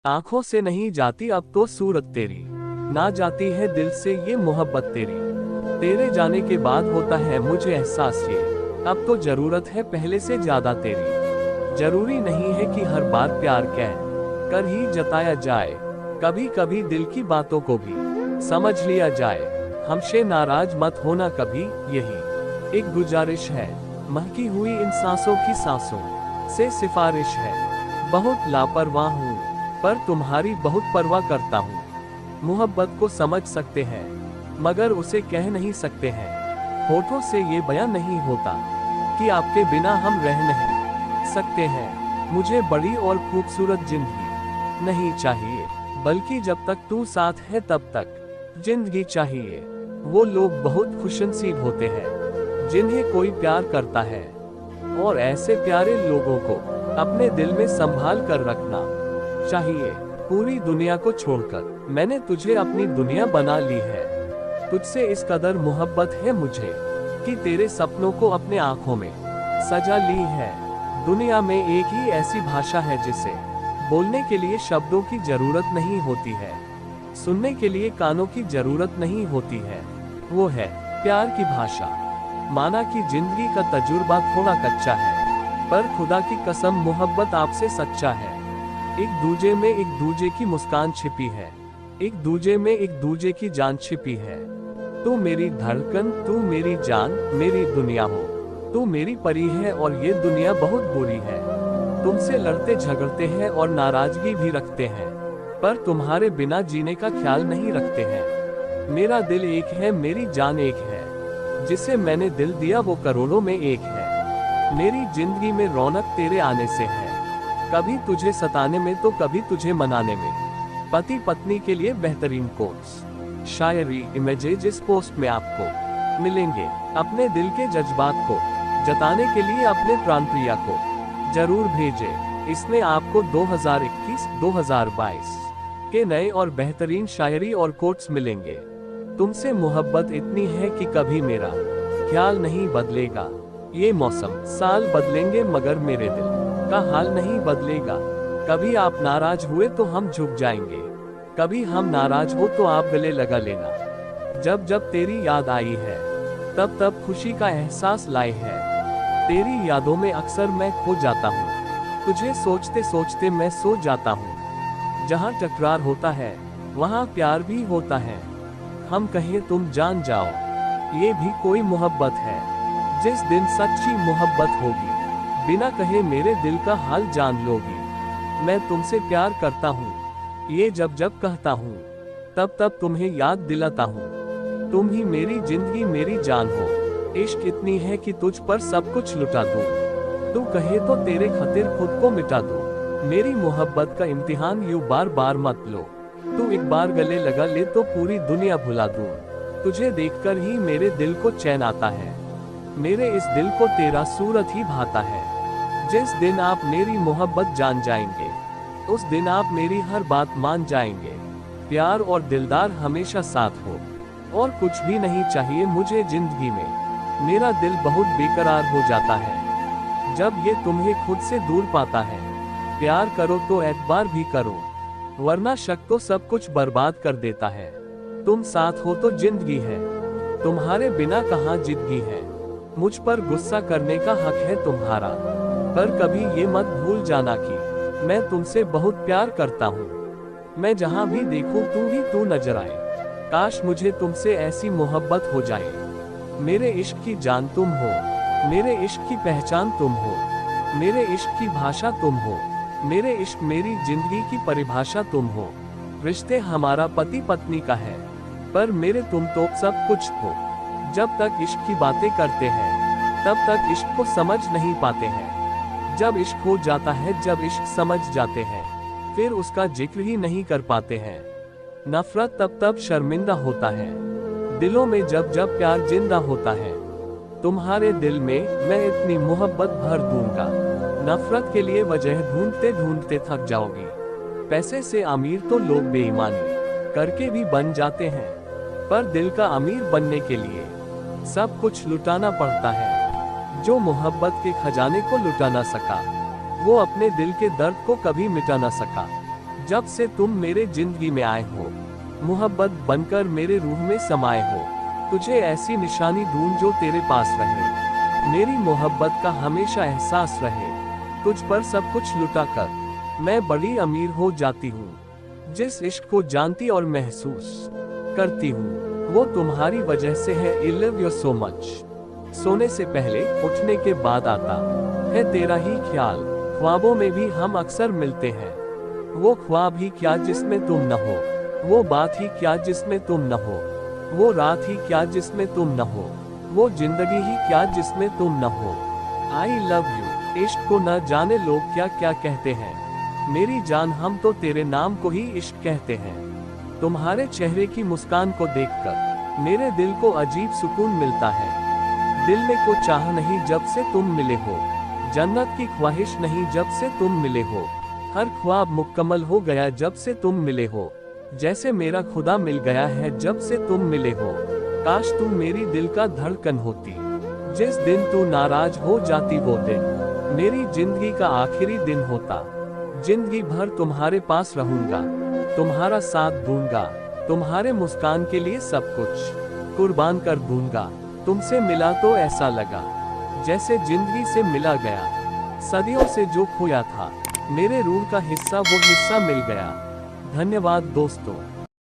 आंखों से नहीं जाती अब तो सूरत तेरी, ना जाती है दिल से ये मोहब्बत तेरी। तेरे जाने के बाद होता है मुझे एहसास ये, अब तो जरूरत है पहले से ज्यादा तेरी। जरूरी नहीं है कि हर बार प्यार कह कर ही जताया जाए, कभी कभी दिल की बातों को भी समझ लिया जाए। हमसे नाराज मत होना कभी, यही एक गुजारिश है। महकी हुई इन सांसों की सांसों से सिफारिश है। बहुत लापरवाह हूँ पर तुम्हारी बहुत परवाह करता हूँ। मोहब्बत को समझ सकते हैं मगर उसे कह नहीं सकते हैं। होठों से ये बयां नहीं होता कि आपके बिना हम रह नहीं सकते हैं। मुझे बड़ी और खूबसूरत जिंदगी नहीं चाहिए, बल्कि जब तक तू साथ है तब तक जिंदगी चाहिए। वो लोग बहुत खुशनसीब होते हैं जिन्हें कोई प्यार करता है, और ऐसे प्यारे लोगों को अपने दिल में संभाल कर रखना चाहिए। पूरी दुनिया को छोड़कर मैंने तुझे अपनी दुनिया बना ली है। तुझसे इस कदर मोहब्बत है मुझे कि तेरे सपनों को अपने आंखों में सजा ली है। दुनिया में एक ही ऐसी भाषा है जिसे बोलने के लिए शब्दों की जरूरत नहीं होती है, सुनने के लिए कानों की जरूरत नहीं होती है। वो है प्यार की भाषा। माना कि जिंदगी का तजुर्बा थोड़ा कच्चा है, पर खुदा की कसम मोहब्बत आपसे सच्चा है। एक दूजे में एक दूजे की मुस्कान छिपी है, एक दूजे में एक दूजे की जान छिपी है। तू मेरी धड़कन, तू मेरी जान, मेरी दुनिया हो। तू मेरी परी है और ये दुनिया बहुत बुरी है। तुमसे लड़ते झगड़ते हैं और नाराजगी भी रखते हैं, पर तुम्हारे बिना जीने का ख्याल नहीं रखते हैं। मेरा दिल एक है, मेरी जान एक है, जिसे मैंने दिल दिया वो करोड़ों में एक है। मेरी जिंदगी में रौनक तेरे आने से है, कभी तुझे सताने में तो कभी तुझे मनाने में। पति पत्नी के लिए बेहतरीन कोट्स, शायरी, इमेजेस इस पोस्ट में आपको मिलेंगे। अपने दिल के जज्बात को जताने के लिए अपने प्राणप्रिया को जरूर भेजें। इसमें आपको 2021-2022 के नए और बेहतरीन शायरी और कोट्स मिलेंगे। तुमसे मोहब्बत इतनी है कि कभी मेरा ख्याल नहीं बदलेगा। ये मौसम साल बदलेंगे मगर मेरे दिल का हाल नहीं बदलेगा। कभी आप नाराज हुए तो हम झुक जाएंगे, कभी हम नाराज हो तो आप गले लगा लेना। जब जब तेरी याद आई है तब तब खुशी का एहसास लाई है। तेरी यादों में अक्सर मैं खो जाता हूँ, तुझे सोचते सोचते मैं सो जाता हूँ। जहाँ टकरार होता है वहाँ प्यार भी होता है। हम कहें तुम जान जाओ, ये भी कोई मोहब्बत है। जिस दिन सच्ची मोहब्बत होगी, बिना कहे मेरे दिल का हाल जान लोगी। मैं तुमसे प्यार करता हूँ, ये जब जब कहता हूँ, तब तब तुम्हें याद दिलाता हूँ। तुम ही मेरी जिंदगी मेरी जान हो। इश्क इतनी है कि तुझ पर सब कुछ लुटा दूँ। तू कहे तो तेरे खातिर खुद को मिटा दूँ। मेरी मोहब्बत का इम्तिहान यूं बार बार मत लो। तू एक बार गले लगा ले तो पूरी दुनिया भुला दूँ। तुझे देखकर ही मेरे दिल को चैन आता है, मेरे इस दिल को तेरा सूरत ही भाता है। जिस दिन आप मेरी मोहब्बत जान जाएंगे, उस दिन आप मेरी हर बात मान जाएंगे। प्यार और दिलदार हमेशा साथ हो, और कुछ भी नहीं चाहिए मुझे जिंदगी में। मेरा दिल बहुत बेकरार हो जाता है जब ये तुम्हें खुद से दूर पाता है। प्यार करो तो एतबार भी करो, वरना शक तो सब कुछ बर्बाद कर देता है। तुम साथ हो तो जिंदगी है, तुम्हारे बिना कहाँ जिंदगी है। मुझ पर गुस्सा करने का हक है तुम्हारा, पर कभी ये मत भूल जाना कि मैं तुमसे बहुत प्यार करता हूँ। मैं जहाँ भी देखूं तू ही तू नजर आए। काश मुझे तुमसे ऐसी मोहब्बत हो जाए। मेरे इश्क की जान तुम हो, मेरे इश्क की पहचान तुम हो, मेरे इश्क की भाषा तुम हो, मेरे इश्क मेरी जिंदगी की परिभाषा तुम हो। रिश्ते हमारा पति पत्नी का है, पर मेरे तुम तो सब कुछ हो। जब तक इश्क की बातें करते हैं तब तक इश्क को समझ नहीं पाते हैं। जब इश्क हो जाता है, जब इश्क समझ जाते हैं, फिर उसका जिक्र ही नहीं कर पाते हैं। नफरत तब तब शर्मिंदा होता है, दिलों में जब जब प्यार जिंदा होता है। तुम्हारे दिल में मैं इतनी मोहब्बत भर दूंगा, नफरत के लिए वजह ढूंढते ढूंढते थक जाओगी। पैसे से अमीर तो लोग बेईमानी करके भी बन जाते हैं, पर दिल का अमीर बनने के लिए सब कुछ लुटाना पड़ता है। जो मोहब्बत के खजाने को लुटा ना सका, वो अपने दिल के दर्द को कभी मिटा ना सका। जब से तुम मेरे जिंदगी में आए हो, मोहब्बत बनकर मेरे रूह में समाये हो। तुझे ऐसी निशानी ढूंढ जो तेरे पास रहे, मेरी मोहब्बत का हमेशा एहसास रहे। तुझ पर सब कुछ लुटा कर मैं बड़ी अमीर हो जाती हूँ। जिस इश्क को जानती और महसूस करती हूँ वो तुम्हारी वजह से है। I love you so much। सोने से पहले उठने के बाद आता है तेरा ही ख्याल। ख्वाबों में भी हम अक्सर मिलते हैं। वो ख्वाब ही क्या जिसमें तुम न हो, वो बात ही क्या जिसमें तुम न हो, वो रात ही क्या जिसमें तुम न हो, वो जिंदगी ही क्या जिसमें तुम न हो। I love you. इश्क को न जाने लोग क्या क्या कहते हैं, मेरी जान हम तो तेरे नाम को ही इश्क कहते हैं। तुम्हारे चेहरे की मुस्कान को देखकर मेरे दिल को अजीब सुकून मिलता है। दिल में को चाह नहीं जब से तुम मिले हो, जन्नत की ख्वाहिश नहीं जब से तुम मिले हो। हर ख्वाब मुकम्मल हो गया जब से तुम मिले हो, जैसे मेरा खुदा मिल गया है जब से तुम मिले हो। काश तू मेरी दिल का धड़कन होती, जिस दिन तू नाराज हो जाती वो दिन मेरी जिंदगी का आखिरी दिन होता। जिंदगी भर तुम्हारे पास रहूंगा, तुम्हारा साथ दूंगा, तुम्हारे मुस्कान के लिए सब कुछ कुर्बान कर दूंगा। तुमसे मिला तो ऐसा लगा जैसे जिंदगी से मिला गया। सदियों से जो खोया था मेरे रूह का हिस्सा वो हिस्सा मिल गया। धन्यवाद दोस्तों।